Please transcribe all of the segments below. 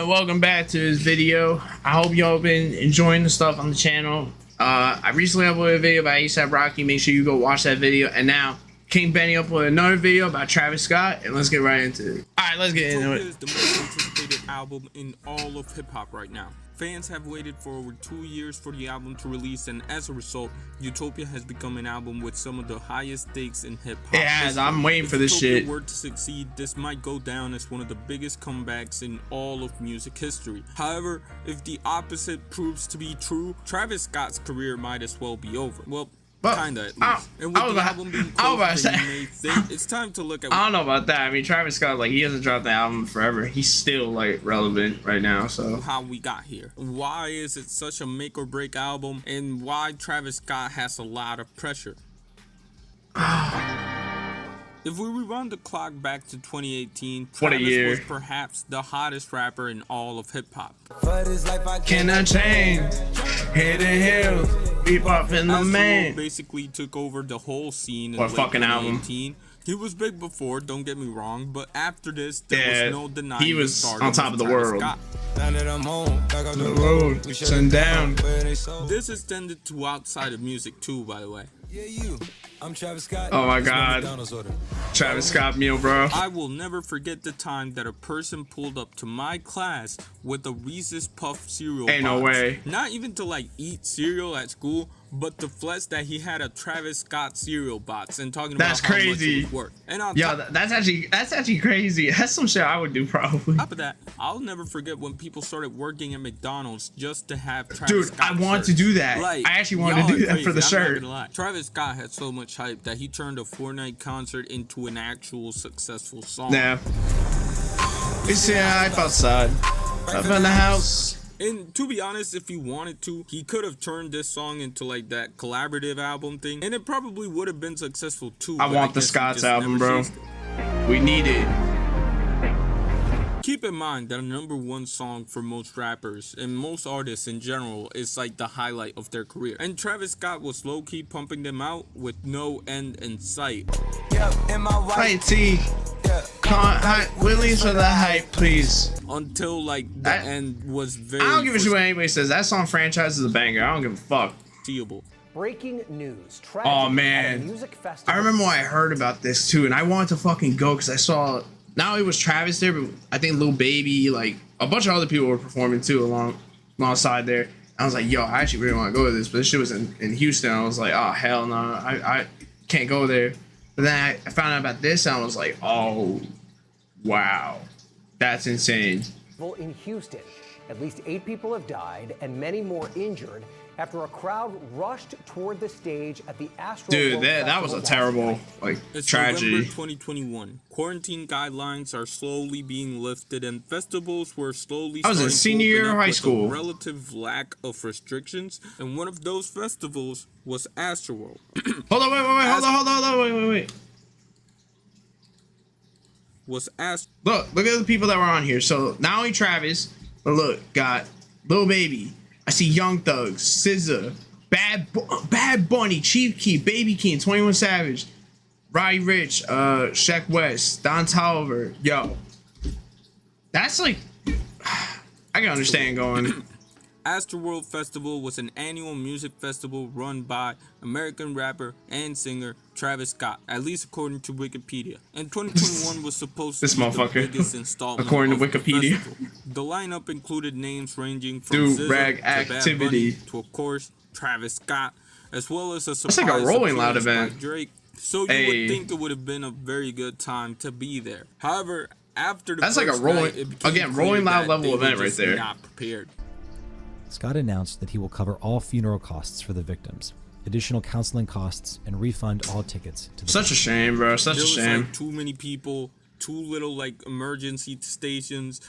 Welcome back to this video. I hope y'all been enjoying the stuff on the channel. I recently uploaded a video about A$AP Rocky. Make sure you go watch that video. And now King Benny uploaded another video about Travis Scott, and let's get right into it. All right, let's get into it. Utopia is the most anticipated album in all of hip-hop right now. Fans have waited for over 2 years for the album to release, and as a result, Utopia has become an album with some of the highest stakes in hip-hop. It has. I'm waiting for this shit. If Utopia were to succeed, this might go down as one of the biggest comebacks in all of music history. However, if the opposite proves to be true, Travis Scott's career might as well be over. Well, kinda at least. And with the album being close to being made, it's time to look at. I don't know about that. I mean, Travis Scott, like, he hasn't dropped the album forever. He's still like relevant right now. So how we got here? Why is it such a make or break album? And why Travis Scott has a lot of pressure? If we rewind the clock back to 2018, Travis was perhaps the hottest rapper in all of hip-hop. Cannot change, head and heels, beep up in the man. Basically took over the whole scene in late fucking 2018. album. He was big before, don't get me wrong, but after this, there was no denying he was on top of the world. The road, sundown. This extended to outside of music too, by the way. I'm Travis Scott. Oh my God, Travis Scott meal, bro. I will never forget the time that a person pulled up to my class with a Reese's Puff cereal box. No way. Not even to like eat cereal at school, but to flex that he had a Travis Scott cereal box and talking about how much it was worth. And on that's actually crazy. That's some shit I would do probably. Top of that, I'll never forget when people started working at McDonald's just to have Travis Scott. I wanted to do that. Like, I actually wanted to do that for the shirt. I'm not gonna lie. Travis Scott had so much hype that he turned a 4-night concert into an actual successful song. Yeah. We see hype outside. Up in the house. And to be honest, if he wanted to, he could have turned this song into like that collaborative album thing, and it probably would have been successful too. I want the Scott's album, bro. We need it. Keep in mind that a #1 song for most rappers and most artists in general is like the highlight of their career. And Travis Scott was low-key pumping them out with no end in sight. Right, T. Willies for the hype, please. Until like the end was very. I don't give a shit what anybody says. That song franchise is a banger. I don't give a fuck. Seeable. Breaking news. Oh man, I remember when I heard about this too, and I wanted to fucking go because I saw. Not only was Travis there, but I think Lil Baby, like a bunch of other people were performing too alongside there. I was like, yo, I actually really want to go to this, but this shit was in Houston. I was like, oh hell no, I can't go there. But then I found out about this, and I was like, oh wow, that's insane. In Houston, at least 8 people have died and many more injured after a crowd rushed toward the stage at the Astro. Dude, that was a terrible tragedy. November 2021. Quarantine guidelines are slowly being lifted, and festivals were slowly. I was in senior year of high school. With a relative lack of restrictions, and one of those festivals was Astroworld. Hold on, wait. Was Astro. Look at the people that were on here. So not only Travis, but look, got Lil Baby. I see Young Thugs, SZA, Bad Bunny, Chief Keef, Baby King, 21 Savage, Roddy Ricch, Sheck West, Don Toliver. Yo, that's like, I can understand going. Astroworld Festival was an annual music festival run by American rapper and singer Travis Scott, at least according to Wikipedia. And 2021 was supposed to be the biggest installment according to Wikipedia. The lineup included names ranging from SZA to Bad Bunny to, of course, Travis Scott, as well as a surprise like a Rolling Loud event. Drake. So you would think it would have been a very good time to be there. However, after the that's like a Rolling Loud level event right there. Not prepared. Scott announced that he will cover all funeral costs for the victims, additional counseling costs, and refund all tickets to the Such a shame, bro. Such a shame. Like too many people, too little like emergency stations.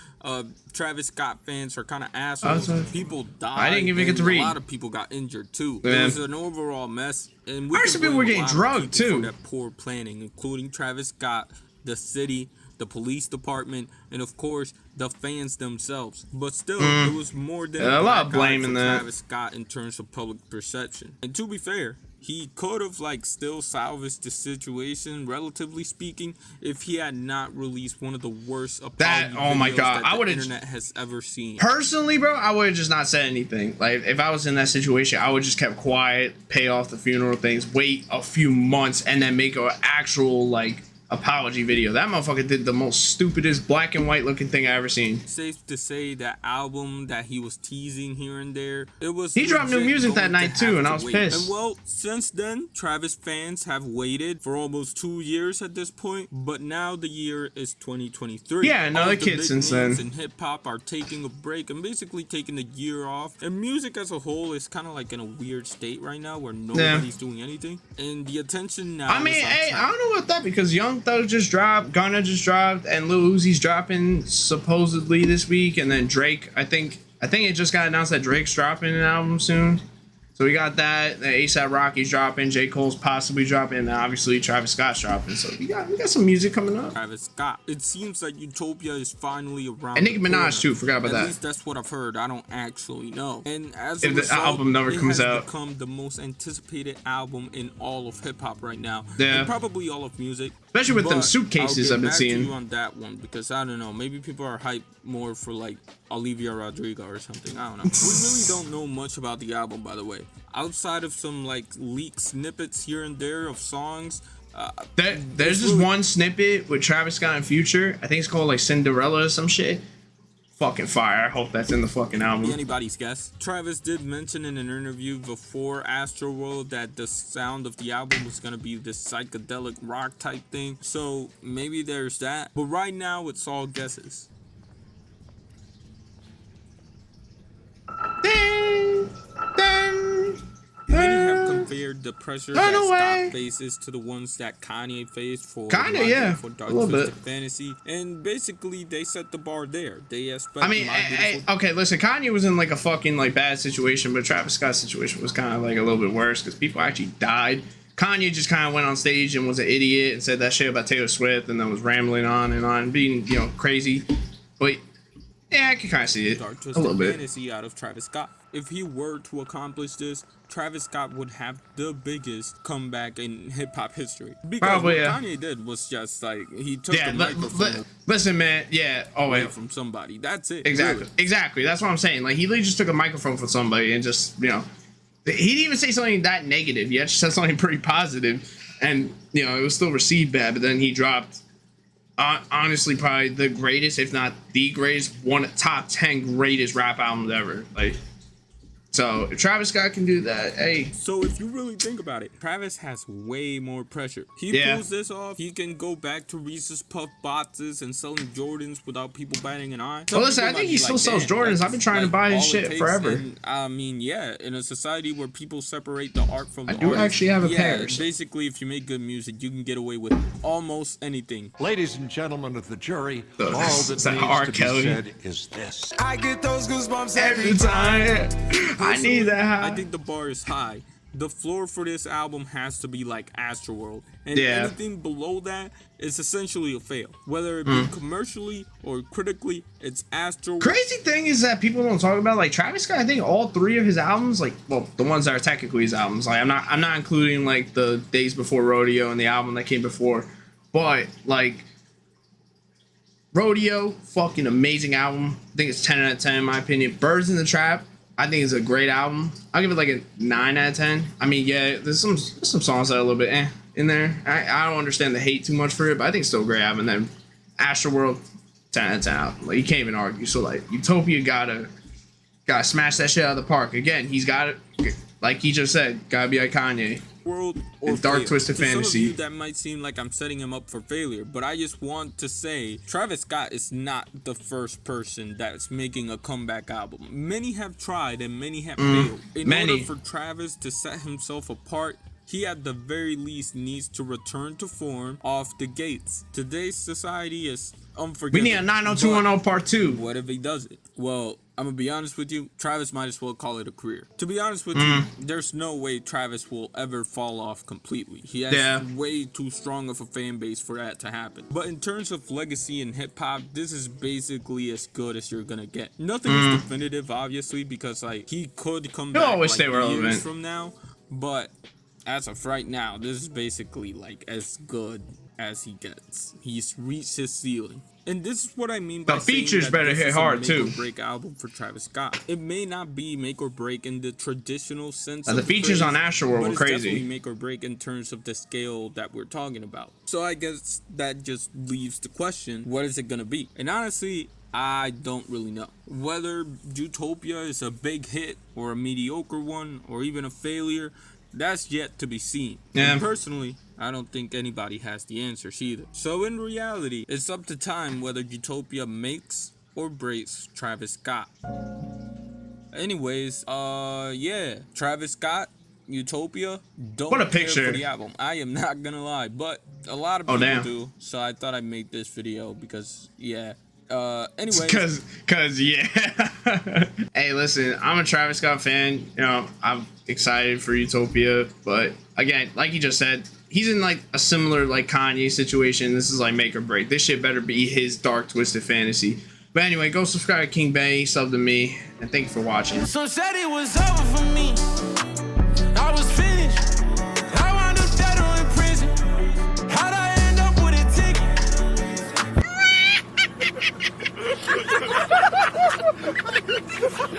Travis Scott fans are kind of assholes. People died. I didn't even get to read. A lot of people got injured too. It was an overall mess. And we people were getting drugged too. For that poor planning, including Travis Scott, the city, the police department, and of course the fans themselves. But still, it was more than a lot of blame in that. Travis Scott in terms of public perception. And to be fair, he could have like still salvaged the situation, relatively speaking, if he had not released one of the worst apology oh my videos God, that I the would've internet has ever seen. Personally, bro, I would have just not said anything. Like, if I was in that situation, I would just kept quiet, pay off the funeral things, wait a few months, and then make an actual like apology video. That motherfucker did the most stupidest black and white looking thing I ever seen. Safe to say that album that he was teasing here and there, it was he dropped new legit music that going night to too, have and to I was wait. pissed. And well, since then, Travis fans have waited for almost 2 years at this point, but now the year is 2023. Yeah, another All of the kid big since names then. in hip hop are taking a break and basically taking the year off. And music as a whole is kind of like in a weird state right now where nobody's doing anything. And the attention now. I mean, is on hey, Travis. I don't know about that because Young Thug just dropped, Gunna just dropped, and Lil Uzi's dropping supposedly this week, and then Drake. I think it just got announced that Drake's dropping an album soon. So we got that. A$AP Rocky's dropping, J. Cole's possibly dropping, and obviously Travis Scott's dropping. So we got some music coming up. Travis Scott. It seems like Utopia is finally around. And Nicki the corner. Minaj too. Forgot about At that. least that's what I've heard. I don't actually know. And as If a the result, album never comes it has out. become the most anticipated album in all of hip hop right now. Yeah. And probably all of music. Especially with them But suitcases I'll I've get been back seeing. to you on that one because I don't know. Maybe people are hyped more for like Olivia Rodrigo or something. I don't know. We really don't know much about the album, by the way. Outside of some like leaked snippets here and there of songs. There's this one snippet with Travis Scott and Future. I think it's called like Cinderella or some shit. Fucking fire. I hope that's in the fucking album. Be anybody's guess. Travis did mention in an interview before Astroworld that the sound of the album was gonna be this psychedelic rock type thing. So maybe there's that. But right now it's all guesses. Ding, ding, Many have compared the pressure Run that away. Scott faces to the ones that Kanye faced for Kinda, Logic, yeah. for Dark A little Twisted bit. Fantasy, and basically they set the bar there. They expect. I mean, My Beautiful okay, listen, Kanye was in like a fucking like bad situation, but Travis Scott's situation was kind of like a little bit worse because people actually died. Kanye just kind of went on stage and was an idiot and said that shit about Taylor Swift and then was rambling on and on, being, you know, crazy. But yeah, I can kind of see it Dark a Twisted little bit. Fantasy out of Travis Scott. If he were to accomplish this, Travis Scott would have the biggest comeback in hip hop history. Because Probably, what yeah. Kanye did was just like he took Yeah, the microphone listen, man. Yeah. Oh away wait. from somebody. That's it. Exactly. Really. Exactly. That's what I'm saying. Like he literally just took a microphone from somebody and just, you know, he didn't even say something that negative. He actually said something pretty positive, and you know it was still received bad. But then he dropped, honestly, probably the greatest, if not the greatest, one top 10 greatest rap albums ever. Like, so if Travis Scott can do that, hey. So if you really think about it, Travis has way more pressure. He Yeah. pulls this off, he can go back to Reese's Puff boxes and selling Jordans without people batting an eye. Well, listen, Some I people think might he be still like, sells "Damn, Jordans. that's, I've been trying to buy his all it shit takes." forever. And, I mean, yeah, in a society where people separate the art from the I do artist, actually have a yeah, pair. basically, if you make good music, you can get away with almost anything. Ladies and gentlemen of the jury, So, all is that that needs R. to Kelly? be said is this. I get those goosebumps Every time I need that. I think the bar is high. The floor for this album has to be like Astroworld. And Yeah. anything below that is essentially a fail. Whether it be commercially or critically, it's Astroworld. Crazy thing is that people don't talk about, like, Travis Scott. I think all three of his albums, like, well, the ones that are technically his albums, like, I'm not including like the Days Before Rodeo and the album that came before, but like Rodeo, fucking amazing album. I think it's 10 out of 10 in my opinion. Birds in the Trap, I think it's a great album. I'll give it like a 9 out of 10. I mean, yeah, there's some songs that are a little bit in there. I don't understand the hate too much for it, but I think it's still a great album. And then Astroworld, 10 out of 10 album. Like, you can't even argue. So like Utopia gotta smash that shit out of the park. Again, he's got it, like he just said, gotta be like Kanye. World or And Dark fail. Twisted To Fantasy. Some of you, that might seem like I'm setting him up for failure, but I just want to say Travis Scott is not the first person that's making a comeback album. Many have tried and many have failed. In order for Travis to set himself apart, he at the very least needs to return to form off the gates. Today's society is We unforgiving. need a 90210 part 2. What if he does it? Well, I'm gonna be honest with you, Travis might as well call it a career. To be honest with you, there's no way Travis will ever fall off completely. He has way too strong of a fan base for that to happen. But in terms of legacy in hip hop, this is basically as good as you're gonna get. Nothing is definitive, obviously, because like he could come back always like stay relevant. years from now, but as of right now, this is basically like as good as he gets. He's reached his ceiling. And this is what I mean by the features saying that better this hit is hard a make too. or break album for Travis Scott. It may not be make or break in the traditional sense The of features phrase, on Astroworld but were it's crazy. definitely make or break in terms of the scale that we're talking about. So I guess that just leaves the question, what is it gonna be? And honestly, I don't really know. Whether Utopia is a big hit or a mediocre one or even a failure, that's yet to be seen. Yeah. And personally, I don't think anybody has the answers either. So in reality, it's up to time whether Utopia makes or breaks Travis Scott. Anyways, yeah, Travis Scott, Utopia, don't What a care picture. for the album. I am not gonna lie, but a lot of people damn. do. So I thought I'd make this video because, yeah. Anyways, cause yeah. Hey, listen, I'm a Travis Scott fan. You know, I'm excited for Utopia, but again, like you just said, he's in like a similar like Kanye situation. This is like make or break. This shit better be his dark twisted fantasy. But anyway, go subscribe to King Bay, sub to me, and thank you for watching. Some said it was over for me.